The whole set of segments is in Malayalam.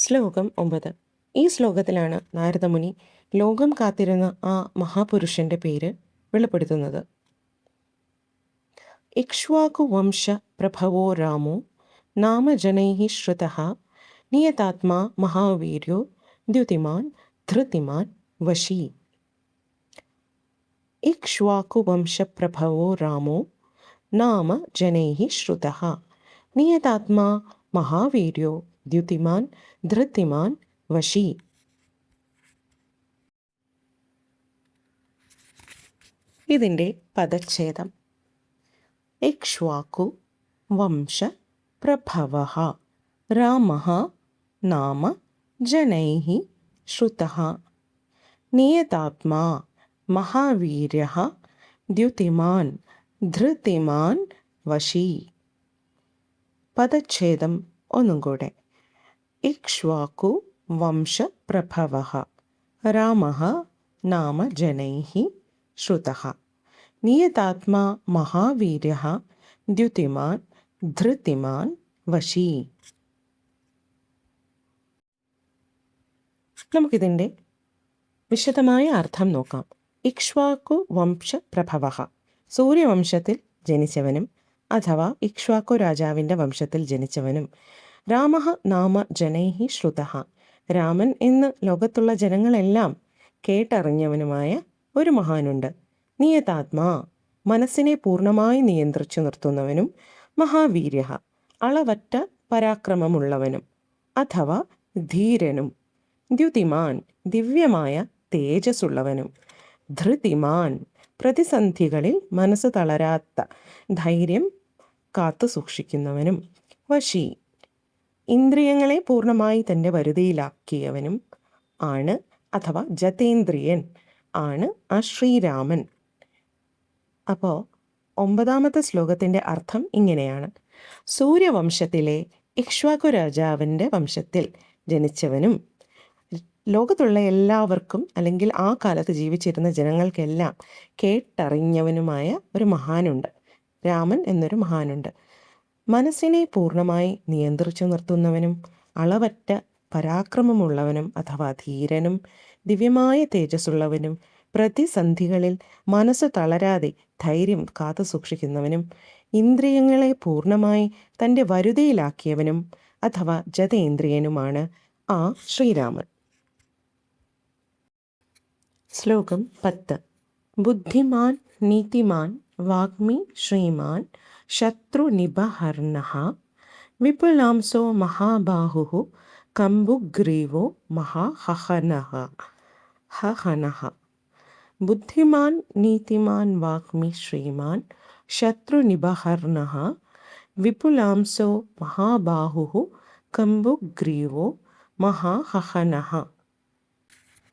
ശ്ലോകം 9. ഈ ശ്ലോകത്തിലാണ് നാരദമുനി ലോകം കാത്തിരുന്ന ആ മഹാപുരുഷന്റെ പേര് വെളിപ്പെടുത്തുന്നത്. ഇക്ഷ്വാകു വംശ പ്രഭവോ രാമോ നാമജനൈഃ ശ്രുതഃ നിയതാത്മാ മഹാവീര്യോ ദ്യുതിമാൻ ധൃതിമാൻ വശീ. ഇക്ഷ്വാകു വംശ പ്രഭവോ രാമോ നാമ ജനൈഃ ശ്രുതഃ നിയതാത്മാ മഹാവീര്യോ ദ്യുതിമാൻ ധൃതിമാൻ വശീ. ഇതിൻ്റെ പദച്ഛേദം: ഇക്ഷ്വാകു വംശ പ്രഭവഃ രാമഃ നാമ ജനൈഃ ശ്രുതഃ നിയതാത്മാ മഹാവീര്യഃ ദ്യുതിമാൻ ധൃതിമാൻ വശീ. പദച്ഛേദം ഒന്നും കൂടെ: ഇക്ഷ്വാകു വംശ പ്രഭവഃ രാമഃ നാമ ജനൈഃ ശ്രുതഃ നിയതാത്മാ മഹാവീര്യഃ ദ്യുതിമാൻ ധൃതിമാൻ വശീ. നമുക്കിതിൻ്റെ വിശദമായ അർത്ഥം നോക്കാം. ഇക്ഷ്വാകു വംശ പ്രഭവഃ, സൂര്യവംശത്തിൽ ജനിച്ചവനും അഥവാ ഇക്ഷ്വാകു രാജാവിൻ്റെ വംശത്തിൽ ജനിച്ചവനും. രാമഃ നാമ ജനൈഃ ശ്രുതഃ, രാമൻ എന്ന് ലോകത്തുള്ള ജനങ്ങളെല്ലാം കേട്ടറിഞ്ഞവനുമായ ഒരു മഹാനുണ്ട്. നിയതാത്മാ, മനസ്സിനെ പൂർണ്ണമായി നിയന്ത്രിച്ചു നിർത്തുന്നവനും. മഹാവീര്യഃ, അളവറ്റ പരാക്രമമുള്ളവനും അഥവാ ധീരനും. ദ്യുതിമാൻ, ദിവ്യമായ തേജസ്സുള്ളവനും. ധൃതിമാൻ, പ്രതിസന്ധികളിൽ മനസ്സ് തളരാത്ത ധൈര്യം കാത്തു സൂക്ഷിക്കുന്നവനും. വശി, ഇന്ദ്രിയങ്ങളെ പൂർണ്ണമായി തൻ്റെ വരുതിയിലാക്കിയവനും ആണ് അഥവാ ജതേന്ദ്രിയൻ ആണ് ആ ശ്രീരാമൻ. അപ്പോൾ 9ാമത്തെ ശ്ലോകത്തിൻ്റെ അർത്ഥം ഇങ്ങനെയാണ്: സൂര്യവംശത്തിലെ ഇക്ഷ്വാകു രാജാവിൻ്റെ വംശത്തിൽ ജനിച്ചവനും ലോകത്തുള്ള എല്ലാവർക്കും അല്ലെങ്കിൽ ആ കാലത്ത് ജീവിച്ചിരുന്ന ജനങ്ങൾക്കെല്ലാം കേട്ടറിഞ്ഞവനുമായ ഒരു മഹാനുണ്ട്, രാമൻ എന്നൊരു മഹാനുണ്ട്. മനസ്സിനെ പൂർണ്ണമായി നിയന്ത്രിച്ചു നിർത്തുന്നവനും അളവറ്റ പരാക്രമമുള്ളവനും അഥവാ ധീരനും ദിവ്യമായ തേജസ്സുള്ളവനും പ്രതിസന്ധികളിൽ മനസ്സ് തളരാതെ ധൈര്യം കാത്തു സൂക്ഷിക്കുന്നവനും ഇന്ദ്രിയങ്ങളെ പൂർണ്ണമായി തൻ്റെ വരുതിയിലാക്കിയവനും അഥവാ ജതേന്ദ്രിയനുമാണ് ആ ശ്രീരാമൻ. ശ്ലോകം 10. ബുദ്ധിമാൻ നീതിമാൻ വാഗ്മി ശ്രീമാൻ ശത്രുനിബഹർണഃ വിപുലാംസോ മഹാബാഹുഃ കംബുഗ്രീവോ മഹാഹനഃ. ബുദ്ധിമാൻ നീതിമാൻ വാഗ്മി ശ്രീമാൻ ശത്രുനിബഹർണഃ വിപുലാംസോ മഹാബാഹുഃ കംബുഗ്രീവോ മഹാഹനഃ.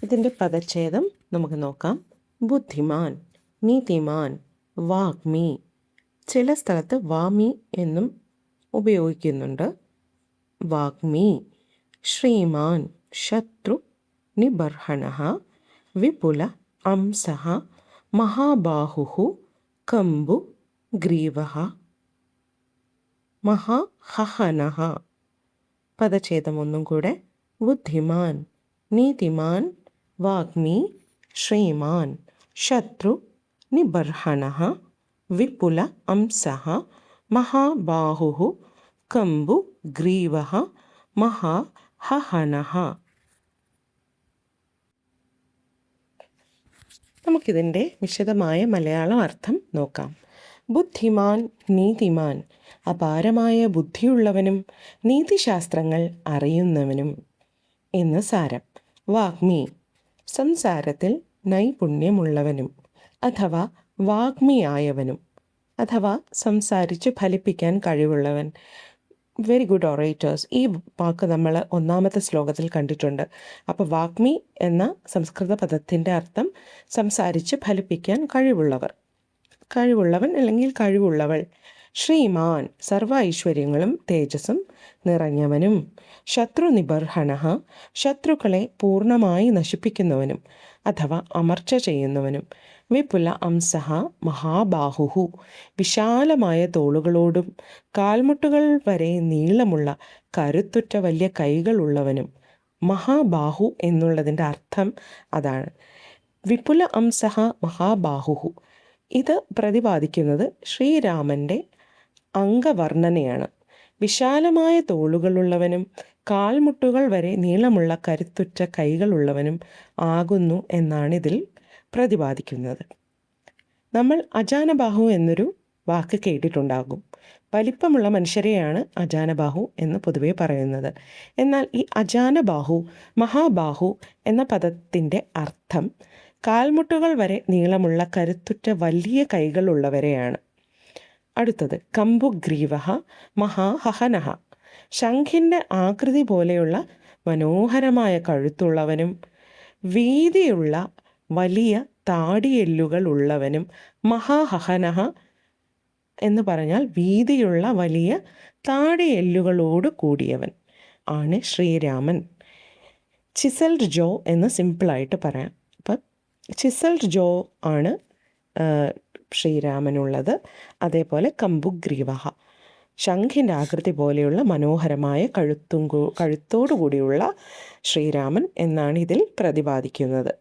ഇതിൻ്റെ പദച്ഛേദം നമുക്ക് നോക്കാം. ബുദ്ധിമാൻ, നീതിമാൻ, വാഗ്മി, ചില സ്ഥലത്ത് വാമി എന്നും ഉപയോഗിക്കുന്നുണ്ട്. വാഗ്മി, ശ്രീമാൻ ശത്രു നിബർഹണഃ വിപുല അംസഃ മഹാബാഹുഃ കംബു ഗ്രീവഃ മഹാഹനഃ. പദച്ഛേദം ഒന്നും കൂടെ: ബുദ്ധിമാൻ, നീതിമാൻ, വാഗ്മി, ശ്രീമാൻ ശത്രു നിബർഹണഃ വിപുല അംസഃ മഹാബാഹുഃ കംബു ഗ്രീവഃ മഹാഹനഃ. നമുക്കിതിൻ്റെ വിശദമായ മലയാളം അർത്ഥം നോക്കാം. ബുദ്ധിമാൻ, നീതിമാൻ, അപാരമായ ബുദ്ധിയുള്ളവനും നീതിശാസ്ത്രങ്ങൾ അറിയുന്നവനും എന്ന് സാരം. വാഗ്മി, സംസാരത്തിൽ നൈപുണ്യമുള്ളവനും അഥവാ വാഗ്മിയായവനും അഥവാ സംസാരിച്ച് ഫലിപ്പിക്കാൻ കഴിവുള്ളവൻ. വെരി ഗുഡ് ഒറേറ്റേഴ്സ്, ഈ വാക്ക് നമ്മൾ 1ാമത്തെ ശ്ലോകത്തിൽ കണ്ടിട്ടുണ്ട്. അപ്പോൾ വാഗ്മി എന്ന സംസ്കൃത പദത്തിൻ്റെ അർത്ഥം സംസാരിച്ച് ഫലിപ്പിക്കാൻ കഴിവുള്ളവൻ അല്ലെങ്കിൽ കഴിവുള്ളവൾ. ശ്രീമാൻ, സർവ ഐശ്വര്യങ്ങളും തേജസ്സും നിറഞ്ഞവനും. ശത്രു നിബർഹണഃ, ശത്രുക്കളെ പൂർണ്ണമായി നശിപ്പിക്കുന്നവനും അഥവാ അമർച്ച ചെയ്യുന്നവനും. വിപുല അംസഹ മഹാബാഹുഹു, വിശാലമായ തോളുകളോടും കാൽമുട്ടുകൾ വരെ നീളമുള്ള കരുത്തുറ്റ വലിയ കൈകളുള്ളവനും. മഹാബാഹു എന്നുള്ളതിൻ്റെ അർത്ഥം അതാണ്. വിപുല അംസഹ മഹാബാഹുഹു ഇത് പ്രതിപാദിക്കുന്നത് ശ്രീരാമൻ്റെ അംഗവർണ്ണനയാണ്. വിശാലമായ തോളുകളുള്ളവനും കാൽമുട്ടുകൾ വരെ നീളമുള്ള കരുത്തുറ്റ കൈകളുള്ളവനും ആകുന്നു എന്നാണിതിൽ പ്രതിപാദിക്കുന്നത്. നമ്മൾ അജാനബാഹു എന്നൊരു വാക്ക് കേട്ടിട്ടുണ്ടാകും. വലിപ്പമുള്ള മനുഷ്യരെയാണ് അജാനബാഹു എന്ന് പൊതുവെ പറയുന്നത്. എന്നാൽ ഈ അജാനബാഹു മഹാബാഹു എന്ന പദത്തിൻ്റെ അർത്ഥം കാൽമുട്ടുകൾ വരെ നീളമുള്ള കരുത്തുറ്റ വലിയ കൈകളുള്ളവരെയാണ്. അടുത്തത് കമ്പുഗ്രീവഹ മഹാഹനഹ, ശംഖിൻ്റെ ആകൃതി പോലെയുള്ള മനോഹരമായ കഴുത്തുള്ളവനും വീതിയുള്ള വലിയ താടിയെല്ലുകൾ ഉള്ളവനും. മഹാഹനഹ എന്ന് പറഞ്ഞാൽ വീതിയുള്ള വലിയ താടിയെല്ലുകളോട് കൂടിയവൻ ആണ് ശ്രീരാമൻ. ചിസൽഡ് ജോ എന്ന് സിമ്പിളായിട്ട് പറയാം. അപ്പം ചിസൽഡ് ജോ ആണ് ശ്രീരാമനുള്ളത്. അതേപോലെ കമ്പുഗ്രീവഹ, ശംഖിൻ്റെ ആകൃതി പോലെയുള്ള മനോഹരമായ കഴുത്തോടു കൂടിയുള്ള ശ്രീരാമൻ എന്നാണ് ഇതിൽ പ്രതിപാദിക്കുന്നത്.